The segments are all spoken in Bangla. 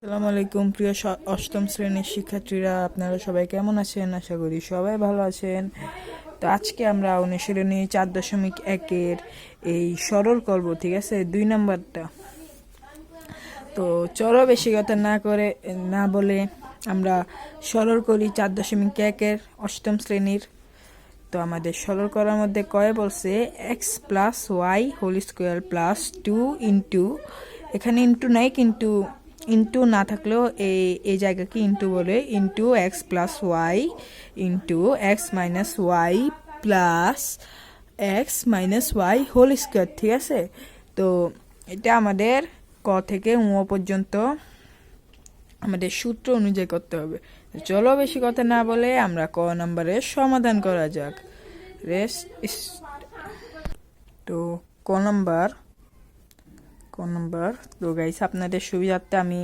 আসসালামু আলাইকুম প্রিয় অষ্টম শ্রেণীর শিক্ষার্থীরা, আপনারা সবাই কেমন আছেন? আশা করি সবাই ভালো আছেন। তো আজকে আমরা অনুশীলনী 4.1-এর এই সরল করব, ঠিক আছে, 2 নাম্বারটা। তো চলো বেশি কথা না বলে আমরা সরল করি 4.1-এর অষ্টম শ্রেণীর। তো আমাদের সরল করার মধ্যে কয়ে বলছে x plus y whole square plus 2 into, এখানে ইন্টু নাই, কিন্তু ইন্টু না থাকলেও এই জায়গাকে ইন্টু বলে, into x plus y into x minus y plus x minus y whole square, ঠিক আছে। তো এটা আমাদের ক থেকে উ পর্যন্ত আমাদের সূত্র অনুযায়ী করতে হবে। চলো বেশি কথা না বলে আমরা ক নম্বরের সমাধান করা যাক। তো ক নম্বর তো গাইস, আপনাদের সুবিধার্থে আমি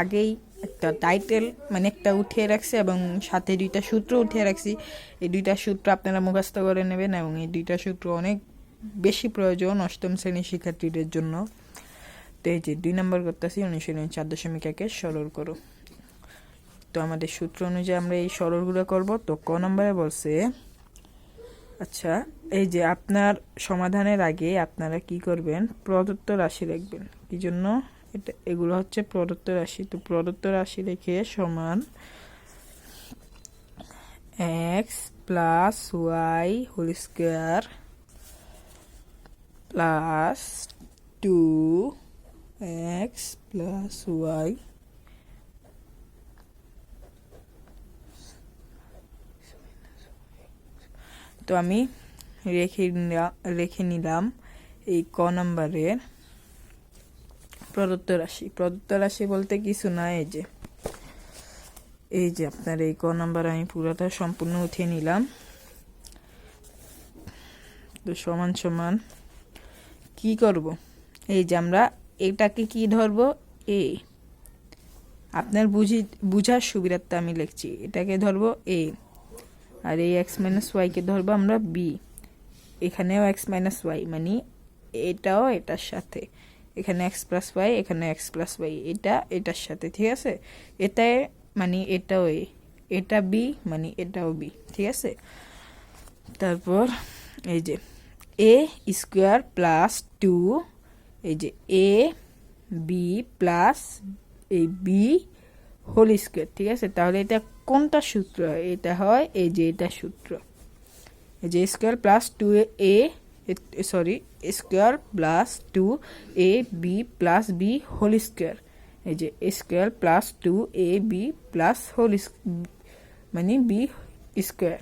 আগেই একটা টাইটেল মানে একটা উঠিয়ে রাখছি এবং সাথে 2টা সূত্র উঠিয়ে রাখছি। এই 2টা সূত্র আপনারা মুখস্থ করে নেবেন এবং এই 2টা সূত্র অনেক বেশি প্রয়োজন অষ্টম শ্রেণীর শিক্ষার্থীদের জন্য। তো এই যে 2 নম্বর করতেছি, অনুশীলনী 4.1 সরল করো। তো আমাদের সূত্র অনুযায়ী আমরা এই সরলগুলো করব। তো ক নম্বরে বলছে, আচ্ছা, এই যে আপনার সমাধানের আগে আপনারা কি করবেন, প্রদত্ত রাশি লিখবেন। কি জন্য? এগুলো হচ্ছে প্রদত্ত রাশি। তো প্রদত্ত রাশি লিখে সমান x plus y whole square plus 2 x plus y তো আমি রেখে নিলাম এই ক নম্বরের প্রদত্ত রাশি বলতে কিছু না, এই যে আপনার এই ক নম্বর আমি পুরোটা সম্পূর্ণ উঠিয়ে নিলাম। তো সমান সমান কি করব, এই যে আমরা এটাকে কি ধরবো, এ, আপনার বুঝার সুবিধার্থে আমি লিখছি, এটাকে ধরবো এ, আর এই এক্স মাইনাস ওয়াইকে ধরবো আমরা বি। এখানেও এক্স মাইনাস ওয়াই মানে এটাও এটার সাথে, এখানে এক্স প্লাস ওয়াই, এখানে এক্স প্লাস ওয়াই, এটা এটার সাথে, ঠিক আছে। এটাই মানে এটাও এ, এটা বি মানে এটাও বি, ঠিক আছে। তারপর এই যে এ স্কোয়ার প্লাস 2, এই যে এ বি প্লাস এই বি হোল স্কোয়ার, ঠিক আছে। তাহলে এটা কোনটা সূত্র হয়? এটা হয় এই যে এটা সূত্র, এই যে square plus 2 square plus 2 A B plus B whole square, এই যে square plus 2 A B plus whole মানে বি স্কোয়ার,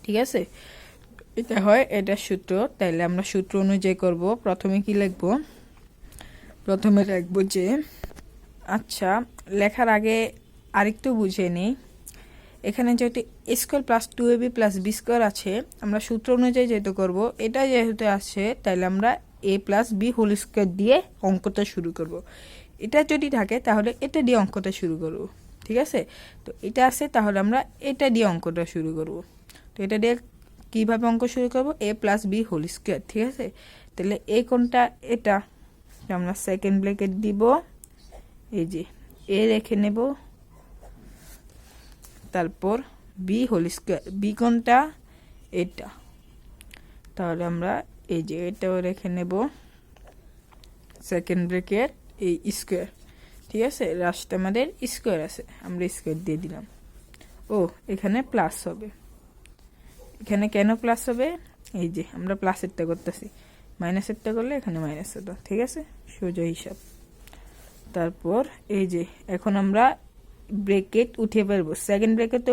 ঠিক আছে। এটা হয় এটা সূত্র। তাইলে আমরা সূত্র অনুযায়ী করব। প্রথমে কি লিখব? প্রথমে লিখব যে, আচ্ছা, লেখার আগে আরেকটু বুঝে নিই। এখানে যেহেতু square plus 2ab plus B square আছে, আমরা সূত্র অনুযায়ী যেহেতু করব, এটা যেহেতু আছে, তাহলে আমরা এ প্লাস বি হোল স্কোয়ার দিয়ে অঙ্কটা শুরু করব। এটা যদি থাকে তাহলে এটা দিয়ে অঙ্কটা শুরু করব, ঠিক আছে। তো এটা আছে, তাহলে আমরা এটা দিয়ে অঙ্কটা শুরু করব। তো এটা দিয়ে কীভাবে অঙ্ক শুরু করব? এ প্লাস বি হোল স্কোয়ার, ঠিক আছে। তাহলে এই কোনটা? এটা আমরা সেকেন্ড ব্র্যাকেট দিব, এই যে এ রেখে নেব, তারপর বি হোল স্কোয়ার, বি কোনটা? এটা। তাহলে আমরা এই যে এটাও রেখে নেব, সেকেন্ড ব্র্যাকেট এই স্কোয়ার, ঠিক আছে। লাস্টে আমাদের স্কোয়ার আছে, আমরা স্কোয়ার দিয়ে দিলাম। ও, এখানে প্লাস হবে। এখানে কেন প্লাস হবে? এই যে আমরা প্লাসেরটা করতেছি, মাইনাসেরটা করলে এখানে মাইনাস হতো, ঠিক আছে, সোজা হিসাব। তারপর এই যে এখন আমরা ব্র্যাকেট উঠিয়ে ফেলবো, সেকেন্ড ব্র্যাকেটে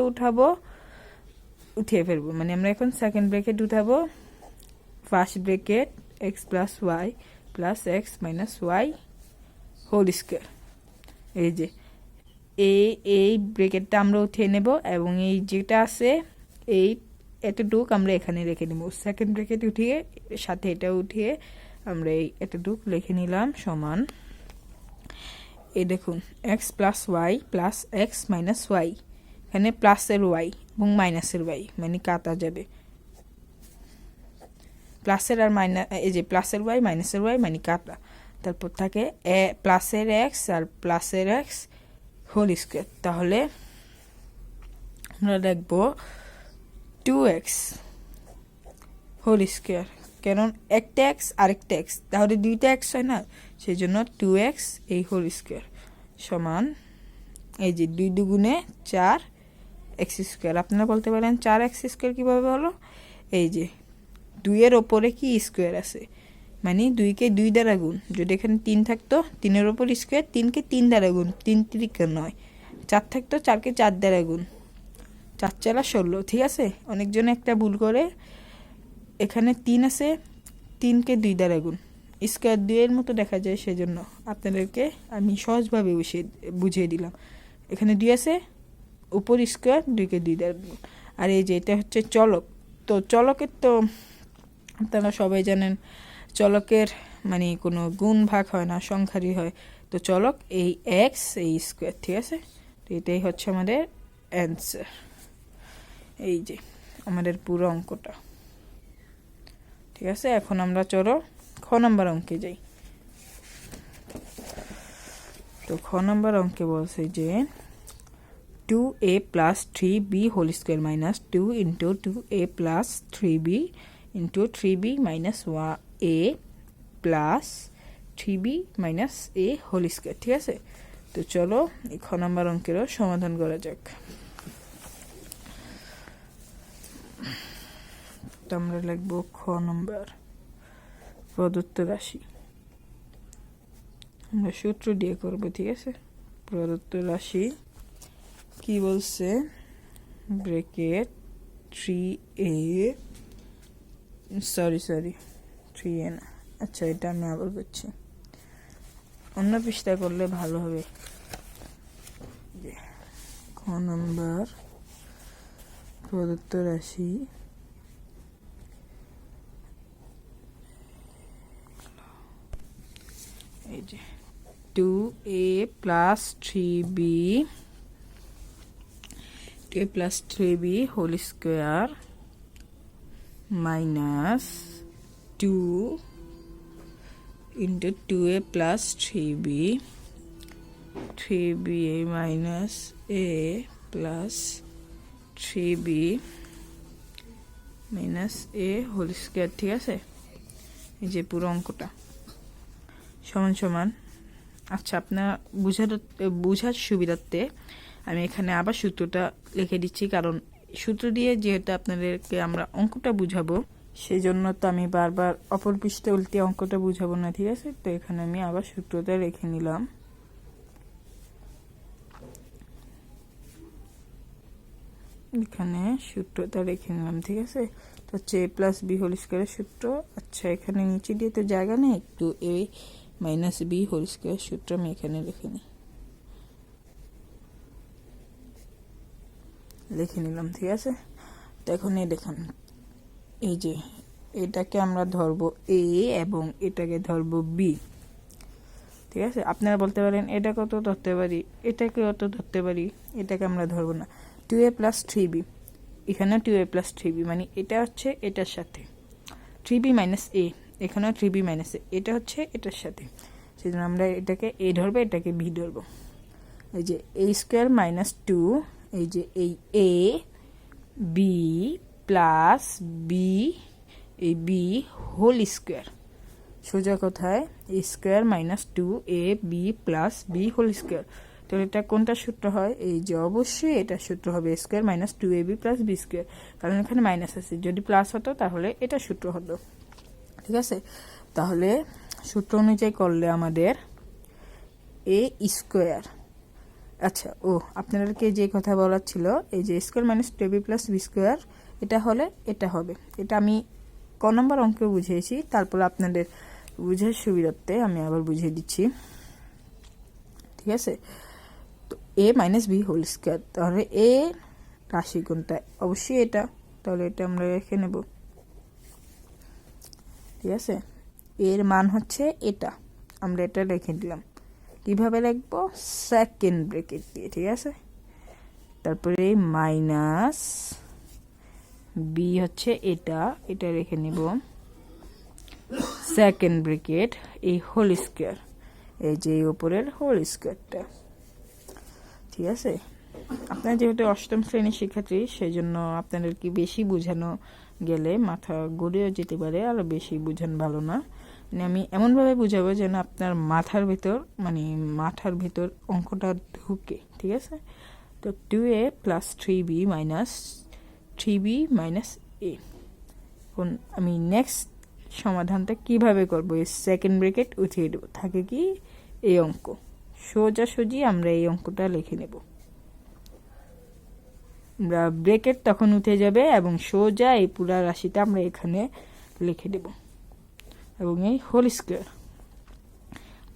উঠিয়ে ফেলবো, মানে আমরা এখন সেকেন্ড ব্র্যাকেট উঠাবো। First bracket x plus y plus x minus y whole square, এই যে এই ব্র্যাকেটটা আমরা উঠিয়ে নেব এবং এই যেটা আছে এই এতটুক আমরা এখানে রেখে নেব। সেকেন্ড ব্র্যাকেট উঠিয়ে সাথে এটা উঠিয়ে আমরা এই এতটুক লিখে নিলাম সমান, এই দেখুন x plus y plus x minus y, এখানে প্লাসের ওয়াই এবং মাইনাসের ওয়াই মানে কাটা যাবে, প্লাসের আর মাইনাস, এই যে প্লাসের ওয়াই মাইনাসের ওয়াই মানে কাটা। তারপর থাকে প্লাসের এক্স আর প্লাসের এক্স হোল স্কোয়ার। তাহলে আমরা লিখবো 2x হোল স্কোয়ার, কারণ একটা এক্স আরেকটা এক্স, তাহলে দুইটা এক্স হয় না, সেই জন্য 2x এই হোল স্কোয়ার সমান এই যে 2 দুগুণে 4x স্কোয়ার। আপনারা বলতে পারেন 4x স্কোয়ার কীভাবে হলো, এই যে 2-এর ওপরে কি স্কোয়ার আছে, মানে 2-কে 2 দ্বারা গুণ, যদি এখানে 3 থাকতো 3-এর ওপর স্কোয়ার, 3-কে 3 দ্বারা গুণ, 3 3 নয়, 4 থাকতো 4-কে 4 দ্বারা গুণ, 4 4 16। ঠিক আছে, অনেকজনে একটা ভুল করে, এখানে 3 আছে, 3-কে 2 দ্বারা গুণ, স্কোয়ার 2-এর মতো দেখা যায়, সেজন্য আপনাদেরকে আমি সহজভাবে বুঝিয়ে দিলাম। এখানে 2 আছে, উপর স্কোয়ার, 2-কে 2 দ্বারা গুণ। আর এই যে এটা হচ্ছে চলক, তো চলকের তো আপনারা সবাই জানেন চলকের মানে কোনো গুণ ভাগ হয় না, সংখ্যারই হয়। তো চলক এই এক্স এই স্কোয়ার। ঠিক আছে, তো এটাই হচ্ছে আমাদের অ্যান্সার। এই যে আমাদের পুরো অঙ্কটা। ঠিক আছে, এখন আমরা চলো খ নাম্বার অঙ্কে যাই। তো খ নাম্বার অঙ্কে বলছে যে 2a plus 3b whole square minus 2 into 2a plus 3b into 3b minus a plus 3b minus a whole square। ঠিক আছে, তো চলো এই খ নাম্বার অঙ্কেরও সমাধান করা যাক। তো আমরা লিখবো খ নাম্বার প্রদত্ত রাশি, আমরা সূত্র দিয়ে করব। ঠিক আছে, প্রদত্ত রাশি কি বলছে, ব্র্যাকেট 3a সরি 3a না, আচ্ছা এটা আমি আবার করছি, অন্য পৃষ্ঠা করলে ভালো হবে। খ নাম্বার প্রদত্ত রাশি এই যে 2a plus 3b plus 3b whole square minus 2 into 2a plus 3b 3b minus a plus 3b minus a whole square। ঠিক আছে, এই যে পুরো অঙ্কটা সমান সমান। আচ্ছা, আপনার বুঝার সুবিধার্থে আমি এখানে আবার সূত্রটা লিখে দিচ্ছি, কারণ সূত্র দিয়ে যেহেতু আপনাদেরকে আমরা অঙ্কটা বুঝাবো, সেই জন্য তো আমি বারবার অপর পৃষ্ঠে উল্টে অঙ্কটা বুঝাবো না। ঠিক আছে, তো এখানে আমি আবার সূত্রটা লিখে নিলাম। এখানে সূত্রটা রেখে নিলাম। ঠিক আছে, তো হচ্ছে a প্লাস বি হোল স্কোয়ারের সূত্র। আচ্ছা, এখানে নিচে দিয়ে তো জায়গা নেই, একটু a minus B whole square সূত্র আমি এখানে লিখে নিলাম। ঠিক আছে, তো এখন এই দেখুন, এই যে এটাকে আমরা ধরবো a এবং এটাকে ধরবো b। ঠিক আছে, আপনারা বলতে পারেন এটা কত ধরতে পারি, এটাকে কত ধরতে পারি, এটাকে আমরা ধরবো না। 2a plus 3b, এখানে 2a plus 3b, মানে এটা হচ্ছে এটার সাথে, 3b minus a, এখানেও 3b minus a, এটা হচ্ছে এটার সাথে, সেই জন্য আমরা এটাকে a ধরবো, এটাকে b ধরবো। এই যে a স্কোয়ার মাইনাস 2, এই যে এই a b প্লাস b, এই b হোল স্কোয়ার, সোজা কথায় a square minus 2ab plus b whole square. তো এটা কোনটা সূত্র হয়, এই যে অবশ্যই এটা সূত্র হবে a square minus 2ab plus b square, কারণ এখানে মাইনাস আছে, যদি প্লাস হতো তাহলে এটা সূত্র হতো। ঠিক আছে, তাহলে সূত্র অনুযায়ী করলে আমাদের a স্কোয়ার, আচ্ছা আপনাদেরকে যে কথা বলার ছিল, এই যে square minus 2ab plus b square, এটা হলে এটা হবে, এটা আমি ক নম্বর অঙ্কে বুঝিয়েছি, তারপর আপনাদের বুঝার সুবিধার্থে আমি আবার বুঝিয়ে দিচ্ছি। ঠিক আছে, তো a minus B whole square, তাহলে a রাশি কোনটা, অবশ্যই এটা, তাহলে এটা আমরা রেখে নেব। ঠিক আছে, এর মান হচ্ছে এটা, আমরা এটা রেখে দিলাম। কিভাবে লিখবো, সেকেন্ড ব্র্যাকেট দিয়ে। ঠিক আছে, তারপরে মাইনাস বি হচ্ছে এটা, এটা রেখে নিব, সেকেন্ড ব্র্যাকেট এই হোল স্কোয়ার, এই যে এই উপরের হোল স্কোয়ারটা। ঠিক আছে, আপনার যেহেতু অষ্টম শ্রেণীর শিক্ষার্থী সেই জন্য আপনাদের কি বেশি বোঝানো গেলে মাথা গড়িয়েও যেতে পারে, আরও বেশি বোঝান ভালো না। মানে আমি এমনভাবে বুঝাবো যেন আপনার মাথার ভিতর অঙ্কটা ঢুকে। ঠিক আছে, তো 2a + 3b - 3b - a। এখন আমি নেক্সট সমাধানটা কিভাবে করব, এই সেকেন্ড ব্র্যাকেট উঠিয়ে দেবো, থাকে কি এই অঙ্ক, সোজাসুজি আমরা এই অঙ্কটা লিখে নেব। আমরা ব্র্যাকেট তখন উঠে যাবে এবং সোজা এই পুরা রাশিটা আমরা এখানে লিখে দেব। এবং এই হোল স্কোয়ার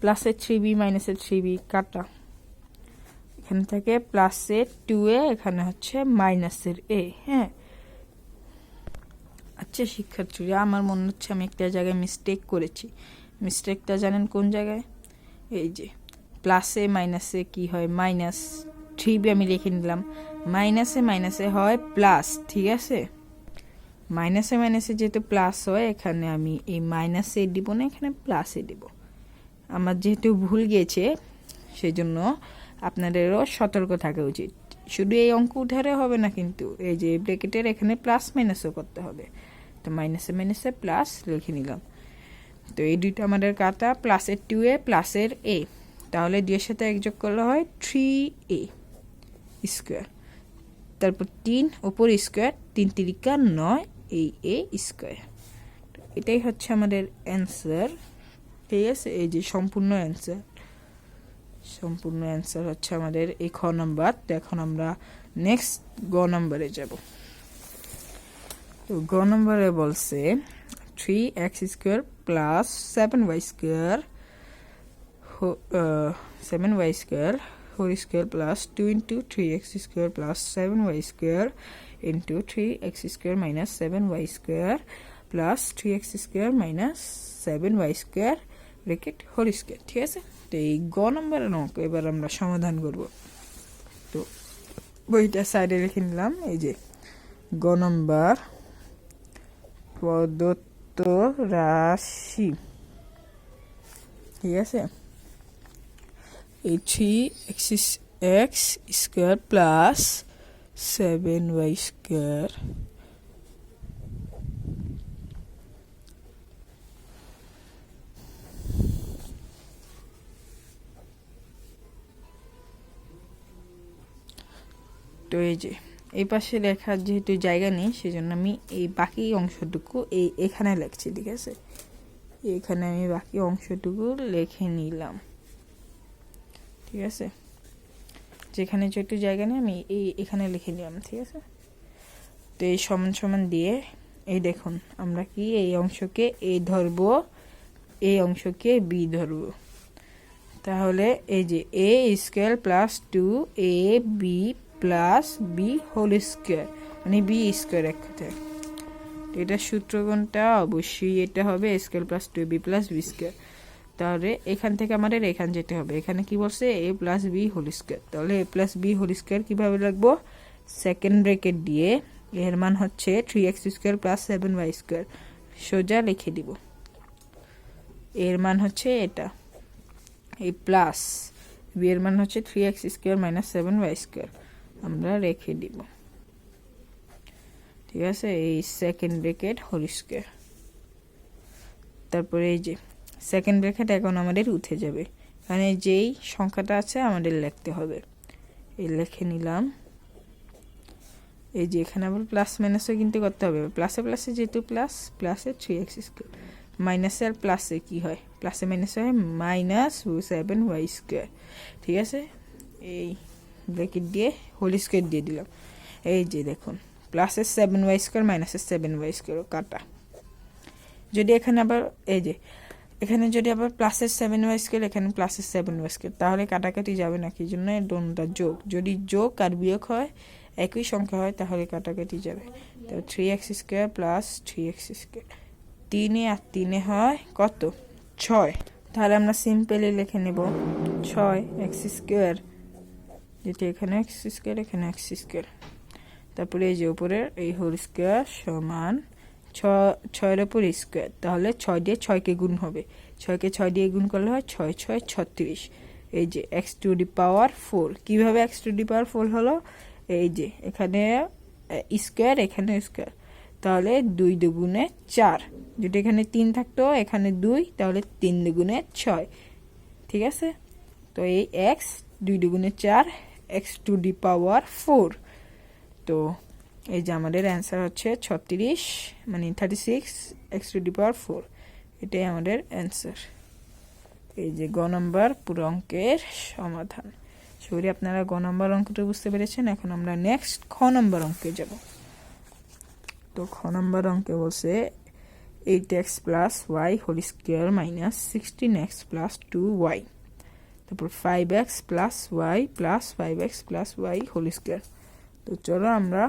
প্লাসের 3b মাইনাসের 3b কাটা, এখানে থাকে প্লাসের 2a, এখানে হচ্ছে মাইনাসের a। হ্যাঁ, আচ্ছা শিক্ষার্থীরা, আমার মনে হচ্ছে আমি একটা জায়গায় মিস্টেক করেছি। মিস্টেকটা জানেন কোন জায়গায়? এই যে প্লাসে মাইনাসে কি হয়, মাইনাস 3b আমি লিখে নিলাম, মাইনাসে মাইনাসে হয় প্লাস। ঠিক আছে, মাইনাসে মাইনাসে যেহেতু প্লাস হয়, এখানে আমি এই মাইনাসে দিব না, এখানে প্লাসে দিব। আমার যেহেতু ভুল গিয়েছে সেই জন্য আপনাদেরও সতর্ক থাকা উচিত। শুধু এই অঙ্ক উঠারে হবে না, কিন্তু এই যে ব্র্যাকেটের এখানে প্লাস মাইনাসও করতে হবে। তো মাইনাসে মাইনাসে প্লাস লিখে নিলাম। তো এই দুইটা আমাদের কাটা, প্লাসের 2a প্লাসের a, তাহলে 2 এর সাথে 1 যোগ করলে হয় 3a স্কোয়ার, তারপর 3 উপর স্কোয়ার, 3 তিরিকা 9 এই a স্কোয়ার। এটাই হচ্ছে আমাদের অ্যান্সার। ঠিক আছে, এই যে সম্পূর্ণ অ্যান্সার হচ্ছে আমাদের এই খ নাম্বার। তো এখন আমরা নেক্সট গ নাম্বারে যাব। তো গ নাম্বারে বলছে 3x² + 7y² whole square plus 2 × 3x² + 7y² × 3x² - 7y² plus 3x² - 7y² bracket whole square. ঠিক আছে, তো এই গ নম্বরের অঙ্ক এবার আমরা সমাধান করব। তো বইটা সাইডে লিখে নিলাম। এই যে গ নম্বর, প্রদত্ত রাশি। ঠিক আছে, এই 3x² + 7y² তো এই যে এই পাশে লেখার যেহেতু জায়গা নেই সেজন্য আমি এই বাকি অংশটুকু এখানে লিখছি। ঠিক আছে, এখানে আমি বাকি অংশটুকু লিখে নিলাম। ঠিক আছে, যেখানে যেহেতু জায়গা নেই আমি এখানে লিখে নিলাম। ঠিক আছে, তো এই সমান সমান দিয়ে এই দেখুন আমরা কি এই অংশকে a ধরবো, এই অংশকে b ধরবো। তাহলে এই যে a² + 2ab + b whole square, মানে b² এক কথায়। এটা সূত্র কোনটা? অবশ্যই এটা হবে a² + 2ab + b²। তাহলে এখান থেকে আমাদের এখান যেতে হবে। এখানে কি বলছে? a + b whole square. তাহলে a + b হোল স্কোয়ার কিভাবে লিখবো? সেকেন্ড ব্র্যাকেট দিয়ে এর মান হচ্ছে 3x² + 7y², সোজা লিখে দিব। এর মান হচ্ছে এটা, এই প্লাস b এর মান হচ্ছে 3x² - 7y², আমরা রেখে দিব। ঠিক আছে, এই সেকেন্ড ব্র্যাকেট হোল স্কোয়ার। তারপরে এই যে সেকেন্ড ব্র্যাকেট এখন আমাদের উঠে যাবে, মানে যেই সংখ্যাটা আছে আমাদের লিখতে হবে। এই লিখে নিলাম। এই যে এখানে আবার প্লাস মাইনাসও কিন্তু করতে হবে। প্লাসে প্লাসে যেহেতু প্লাসে 3x², মাইনাসে আর প্লাসে কি হয়? প্লাসে মাইনাসে হয় -7y²। ঠিক আছে, এই ব্র্যাকেট দিয়ে হোল স্কোয়ার দিয়ে দিলাম। এই যে দেখুন প্লাসের 7y² মাইনাসের 7y² কাটা। যদি এখানে আবার এই যে এখানে যদি আবার প্লাসের 7y², এখানে প্লাসের 7y², তাহলে কাটাকাটি যাবে না, কি জন্য? দোনটা যোগ। যদি যোগ আর বিয়োগ হয়, একই সংখ্যা হয়, তাহলে কাটাকাটি যাবে। তো 3x² + 3x², 3 আর 3 হয় কত? 6। তাহলে আমরা সিম্পলি লিখে নেব 6x², যেটা এখানে x², এখানে x²। তারপরে এই যে উপরের এই হোল স্কোয়ার সমান ছয়ের ওপর স্কোয়ার, তাহলে 6 দিয়ে 6কে গুণ হবে, 6কে 6 দিয়ে গুণ করলে হয় 6 6 36। এই যে এক্স টু দি পাওয়ার 4। কীভাবে এক্স টু দি পাওয়ার 4 হলো? এই যে এখানে স্কোয়ার, এখানে স্কোয়ার, তাহলে 2 দুগুণে 4। যদি এখানে 3 থাকতো, এখানে 2, তাহলে 3 দুগুণে 6। ঠিক আছে, তো এই এক্স 2 দুগুণে 4, এক্স টু দি পাওয়ার 4। তো এই যে আমাদের অ্যান্সার হচ্ছে 36, মানে 36 এক্স টু দি পাওয়ার 4। এটাই আমাদের অ্যান্সার। এই যে গ নম্বর পুরো অঙ্কের সমাধান। সরি, আপনারা গ নম্বর অঙ্কটা বুঝতে পেরেছেন। এখন আমরা নেক্সট খ নম্বর অঙ্কে যাব। তো খ নম্বর অঙ্কে বলছে 8x plus y whole square minus 16x plus 2y, তারপর 5x plus y plus 5x plus y whole square. তো চলো আমরা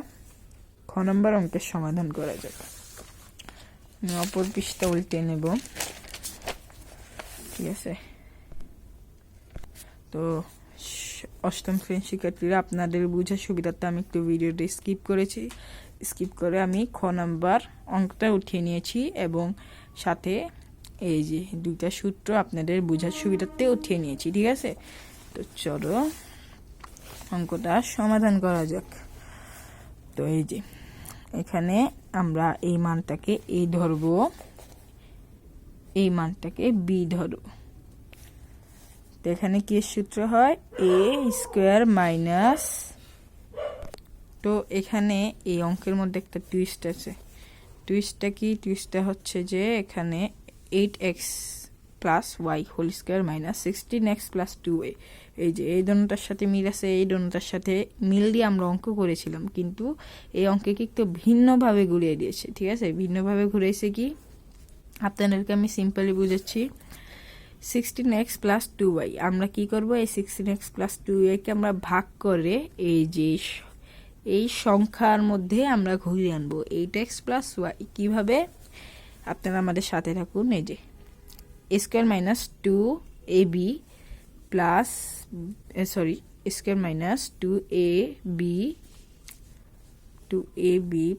খ নম্বর অঙ্কের সমাধান করা যাক। অপর পৃষ্ঠা উল্টে নেব। ঠিক আছে, তো অষ্টম শ্রেণীর শিক্ষার্থীরা, আপনাদের বোঝার সুবিধার্থে আমি একটু ভিডিওটা স্কিপ করেছি। স্কিপ করে আমি খ নাম্বার অঙ্কটা উঠিয়ে নিয়েছি এবং সাথে এই যে 2টা সূত্র আপনাদের বোঝার সুবিধার্থে উঠিয়ে নিয়েছি। ঠিক আছে, তো চলো অঙ্কটা সমাধান করা যাক। তো এই যে এখানে আমরা এই মানটাকে a ধরবো, এই মানটাকে b ধরবো। তো এখানে কি সূত্র হয়? a স্কোয়ার মাইনাস, তো এখানে এই অঙ্কের মধ্যে একটা টুইস্ট আছে। টুইস্টটা কি? টুইস্টটা হচ্ছে যে এখানে 8x plus y whole square minus 16x plus 2a, এই যে এই দোনোটার সাথে মিল আছে, এই দোনোটার সাথে মিল দিয়ে আমরা অঙ্ক করেছিলাম, কিন্তু এই অঙ্কে কি একটু ভিন্নভাবে ঘুরিয়ে দিয়েছে। ঠিক আছে, ভিন্নভাবে ঘুরেছে কি আপনাদেরকে আমি সিম্পলি বুঝাচ্ছি। 16x প্লাস 2y, আমরা কি করব? এই 16x প্লাস 2y কে আমরা ভাগ করে এই যে এই সংখ্যার মধ্যে আমরা ঘুরিয়ে আনবো 8x প্লাস ওয়াই। কীভাবে? আপনারা আমাদের সাথে থাকুন। এই যে a square minus 2ab plus, sorry, square minus 2ab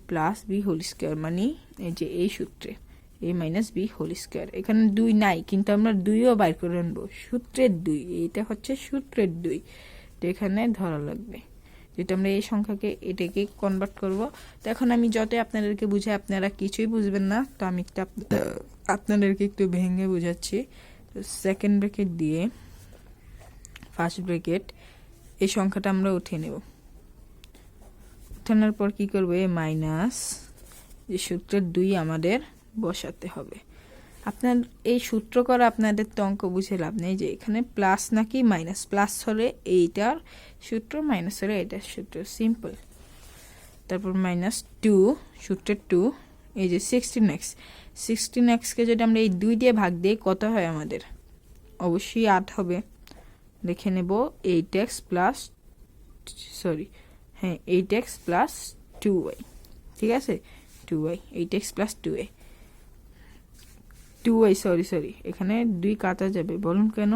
plus b whole square, মানে এই যে এই সূত্রে a minus b whole square. এখানে 2 নাই, কিন্তু আমরা 2ও বাইর করে আনবো, সূত্রের 2, এইটা হচ্ছে সূত্রের 2। তো এখানে ধরা লাগবে, যেটা আমরা এই সংখ্যাকে এটাকে কনভার্ট করব। তো এখন আমি যতই আপনাদেরকে বুঝাই আপনারা কিছুই বুঝবেন না, তো আমি আপনাদেরকে একটু ভেঙে বুঝাচ্ছি। তো সেকেন্ড ব্র্যাকেট দিয়ে ফার্স্ট ব্র্যাকেট, এই সংখ্যাটা আমরা উঠিয়ে নেব। উঠানোর পর কি করবো? এ মাইনাস যে সূত্রের 2 আমাদের বসাতে হবে। আপনার এই সূত্র করা আপনাদের তো অঙ্ক বুঝে লাভ নেই, যে এখানে প্লাস নাকি মাইনাস, প্লাস হলে এইটার সূত্র, মাইনাস হলে এটার সূত্র, সিম্পল। তারপর মাইনাস 2 সূত্রের 2, এই যে 16xকে যদি আমরা এই 2 দিয়ে ভাগ দিই কত হয় আমাদের? অবশ্যই 8 হবে। লিখে নেব 8x প্লাস, সরি, হ্যাঁ 8x প্লাস 2y। ঠিক আছে, 2y, 8x plus 2y, sorry, এখানে 2 কাটা যাবে, বলুন কেন?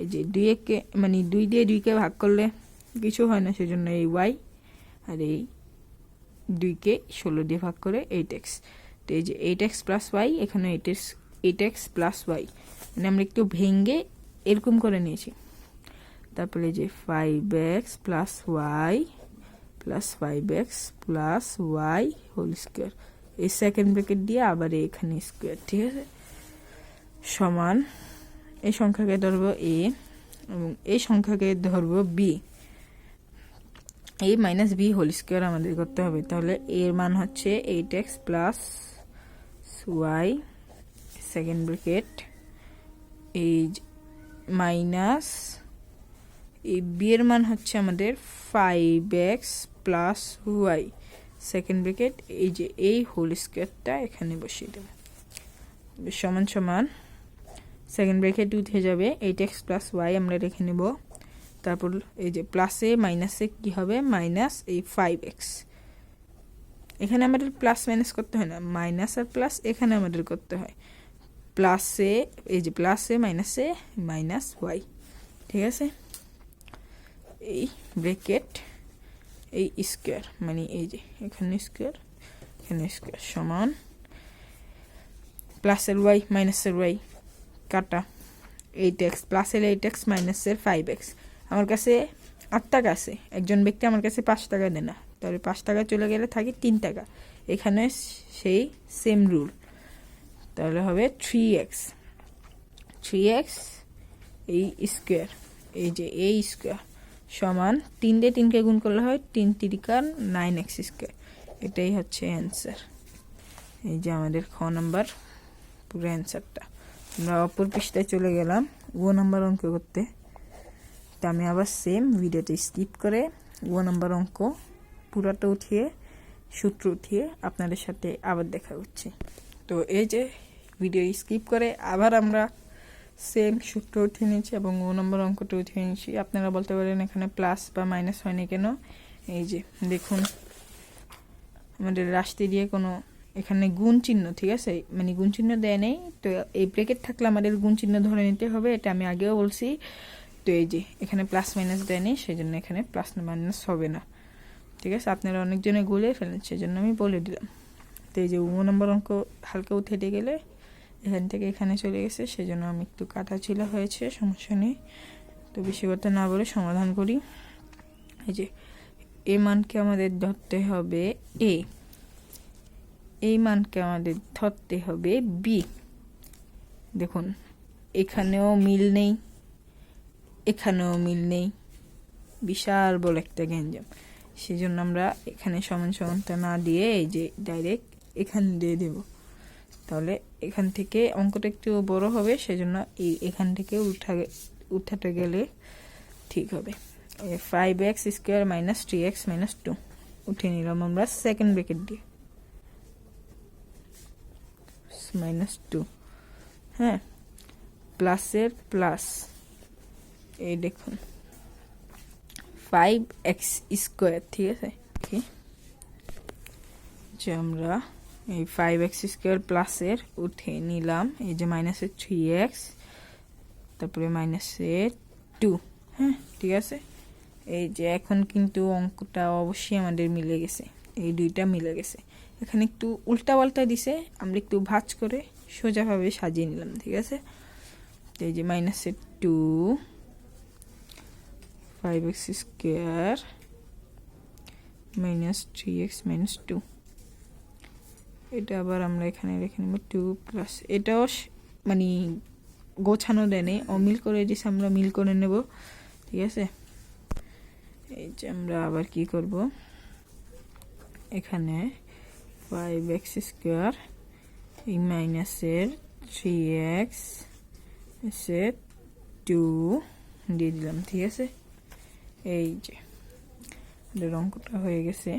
এই যে 2 মানে 2 দিয়ে 2কে ভাগ করলে কিছু হয় না, সেজন্য এই y, আর এই 2কে 16 দিয়ে ভাগ করে 8x। তো এই যে 8x প্লাস ওয়াই, এখানে 8x প্লাস ওয়াই, মানে আমরা একটু ভেঙে এরকম করে নিয়েছি। তারপরে এই যে 5x plus y plus 5x plus y whole square, এই সেকেন্ড ব্র্যাকেট দিয়ে আবার এখানে স্কোয়ার। ঠিক আছে, সমান এই সংখ্যাকে ধরবো a এবং এই সংখ্যাকে ধরবো b, a minus b whole square আমাদের করতে হবে। তাহলে এর মান হচ্ছে 8x plus y second bracket, এই মাইনাস এই b এর মান হচ্ছে আমাদের 5x plus y second bracket, এই যে এই হোল স্কোয়ারটা এখানে বসিয়ে দেব, সমান সমান সেকেন্ড ব্র্যাকেট উঠে যাবে 8x প্লাস ওয়াই আমরা রেখে নেব। তারপর এই যে প্লাসে মাইনাসে কি হবে? মাইনাস এই 5x, এখানে আমাদের প্লাস মাইনাস করতে হয় না, মাইনাস আর প্লাস এখানে আমাদের করতে হয়। প্লাসে এই যে প্লাসে মাইনাসে মাইনাস ওয়াই। ঠিক আছে, এই ব্র্যাকেট এই স্কোয়ার, মানে এই যে এখানে স্কোয়ার এখানে স্কোয়ার, সমান প্লাসের ওয়াই মাইনাসের ওয়াই কাটা, 8x প্লাসের 8x মাইনাসের 5x। আমার কাছে 8 টাকা আছে, একজন ব্যক্তি আমার কাছে 5 টাকা দেয় না, তাহলে 5 টাকা চলে গেলে থাকে 3 টাকা। এখানে সেই সেম রুল, তাহলে হবে 3x এই স্কোয়ার, এই যে এই স্কোয়ার সমান 3 দিয়ে 3কে গুণ করলে হয় 3 3 9x স্কোয়ার। এটাই হচ্ছে অ্যান্সার। এই যে আমাদের খ নাম্বার পুরো অ্যান্সারটা। আমরা অপর পৃষ্ঠায় চলে গেলাম ও নাম্বার অঙ্ক করতে। তো আমি আবার সেম ভিডিওটা স্কিপ করে ও নাম্বার অঙ্ক পুরাটা উঠিয়ে সূত্র উঠিয়ে আপনাদের সাথে আবার দেখা হচ্ছে। তো এই যে ভিডিও স্কিপ করে আবার আমরা সেম সূত্র উঠিয়ে নিয়েছি এবং ও নম্বর অঙ্কটা উঠিয়ে নিয়েছি। আপনারা বলতে পারেন এখানে প্লাস বা মাইনাস হয়নি কেন। এই যে দেখুন আমাদের রাশি দিয়ে কোনো এখানে গুণ চিহ্ন, ঠিক আছে, মানে গুণ চিহ্ন দেয় নেই, তো এই ব্রেকেট থাকলে আমাদের গুণ চিহ্ন ধরে নিতে হবে, এটা আমি আগেও বলছি। তো এই যে এখানে প্লাস মাইনাস দেয় নেই, সেই জন্য এখানে প্লাস মাইনাস হবে না, ঠিক আছে। আপনারা অনেকজনে গুলে ফেলেন, সেই জন্য আমি বলে দিলাম। তো এই যে ও নম্বর অঙ্ক হালকা উঠে গেলে এখান থেকে এখানে চলে গেছে, সেই জন্য আমি একটু কাটা ছিল হয়েছে, সমস্যা নেই। তো বেশি কথা না বলে সমাধান করি। এই যে এ মানকে আমাদের ধরতে হবে এ, এই মানকে আমাদের ধরতে হবে বি। দেখুন এখানেও মিল নেই, এখানেও মিল নেই, বিশাল বড় একটা গ্যাঞ্জাম। সেজন্য আমরা এখানে সমান সমানটা না দিয়ে এই যে ডাইরেক্ট এখানে দিয়ে দেব, তাহলে এখান থেকে অঙ্কটা একটু বড় হবে, সেজন্য এখান থেকে উঠাতে গেলে ঠিক হবে। 5x square minus 3x minus 2 উঠে নিলাম আমরা সেকেন্ড ব্র্যাকেট দিয়ে, মাইনাস 2, হ্যাঁ, প্লাসের প্লাস, এই দেখুন 5x স্কোয়ার, ঠিক আছে। যে আমরা এই 5x স্কোয়ার প্লাসের উঠে নিলাম, এই যে মাইনাসের 3x তারপরে মাইনাসের 2, হ্যাঁ ঠিক আছে। এই যে এখন কিন্তু অঙ্কটা অবশ্যই আমাদের মিলে গেছে, এই দুইটা মিলে গেছে। এখানে একটু উল্টা পাল্টা দিছে, আমরা একটু ভাঁজ করে সোজাভাবে সাজিয়ে নিলাম, ঠিক আছে। তো এই যে মাইনাসের 2 5x square minus 3x minus 2, এটা আবার আমরা এখানে রেখে নেব 2 প্লাস, এটাও মানে গোছানো দেয় নেই, অমিল করে দিয়েছে, আমরা মিল করে নেব, ঠিক আছে। এই যে আমরা আবার কি করব, এখানে 5x স্কোয়ার এই মাইনাসের 3x এর 2 দিয়ে দিলাম, ঠিক আছে। এই যে অঙ্কটা হয়ে গেছে।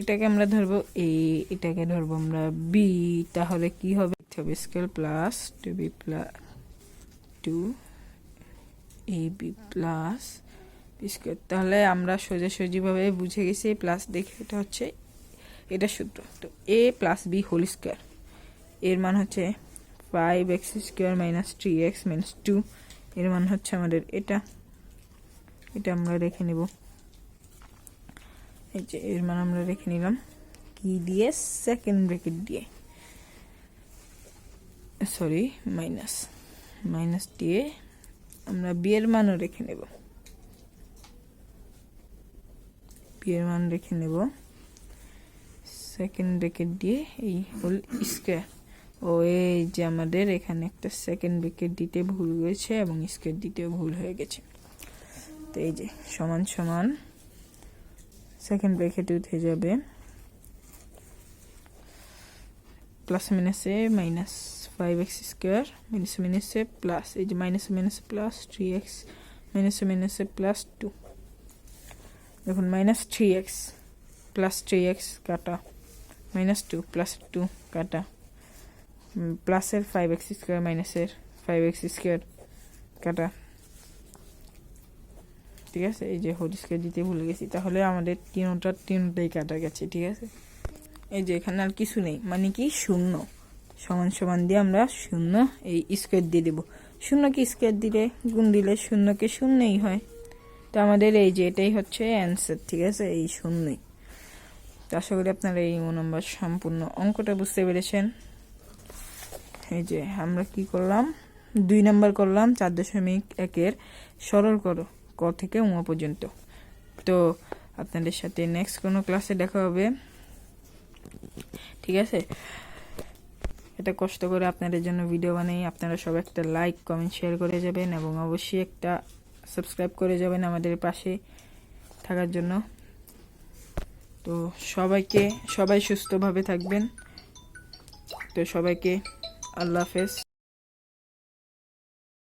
এটাকে আমরা ধরবো এ, এটাকে ধরবো আমরা বি, তাহলে কি হবে, square plus 2b plus 2ab plus B square. তাহলে আমরা সোজাসুজিভাবে বুঝে গেছি প্লাস দেখে, এটা হচ্ছে এটা সূত্র। তো এ প্লাস বি হোল স্কোয়ার এর মান হচ্ছে 5x square minus 3x minus 2, এর মান হচ্ছে আমাদের এটা, এটা আমরা রেখে নেব। এই যে এর মান আমরা রেখে নিলাম কি দিয়ে, সেকেন্ড ব্র্যাকেট দিয়ে, সরি মাইনাস দিয়ে আমরা বি এর মানও রেখে নেব, বি এর মান রেখে নেব সেকেন্ড ব্র্যাকেট দিয়ে এই হোল স্কোয়ার। ও এই যে আমাদের এখানে একটা সেকেন্ড ব্র্যাকেট দিতে ভুল হয়েছে এবং স্কোয়ার দিতেও ভুল হয়ে গেছে। তো এই যে সমান সমান সেকেন্ড ব্র্যাকেটে উঠে যাবে প্লাস মাইনাসে মাইনাস 5x স্কোয়ার মাইনাস মাইনাসে প্লাস, এই যে মাইনাস মাইনাসে প্লাস 3x মাইনাস মাইনাসে প্লাস 2, দেখুন মাইনাস 3x প্লাস 3x কাটা, মাইনাস 2 প্লাস 2 কাটা, প্লাসের 5x স্কোয়ার মাইনাসের 5x স্কোয়ার কাটা, ঠিক আছে। এই যে হোল স্কোয়ার দিতে ভুলে গেছি, তাহলে আমাদের তিনটাই কাটা গেছে, ঠিক আছে। এই যে এখানে আর কিছু নেই, মানে কি শূন্য, সমান সমান দিয়ে আমরা শূন্য এই স্কোয়ার দিয়ে দেবো, শূন্যকে স্কোয়ার দিলে গুণ দিলে শূন্যকে শূন্যই হয়। তো আমাদের এই যে এটাই হচ্ছে অ্যান্সার, ঠিক আছে, এই শূন্যই। তো আশা করি আপনারা এই নম্বর সম্পূর্ণ অঙ্কটা বুঝতে পেরেছেন। এই যে আমরা কি করলাম, 2 নাম্বার করলাম 4.1-এর সরল করো ক থেকে উমা পর্যন্ত। তো আপনাদের সাথে নেক্সট কোনো ক্লাসে দেখা হবে, ঠিক আছে? এটা কষ্ট করে আপনাদের জন্য ভিডিও বানাই, আপনারা সবাই একটা লাইক কমেন্ট শেয়ার করে যাবেন এবং অবশ্যই একটা সাবস্ক্রাইব করে যাবেন আমাদের পাশে থাকার জন্য। তো সবাই সুস্থভাবে থাকবেন। তো সবাইকে আল্লাহ হাফেজ।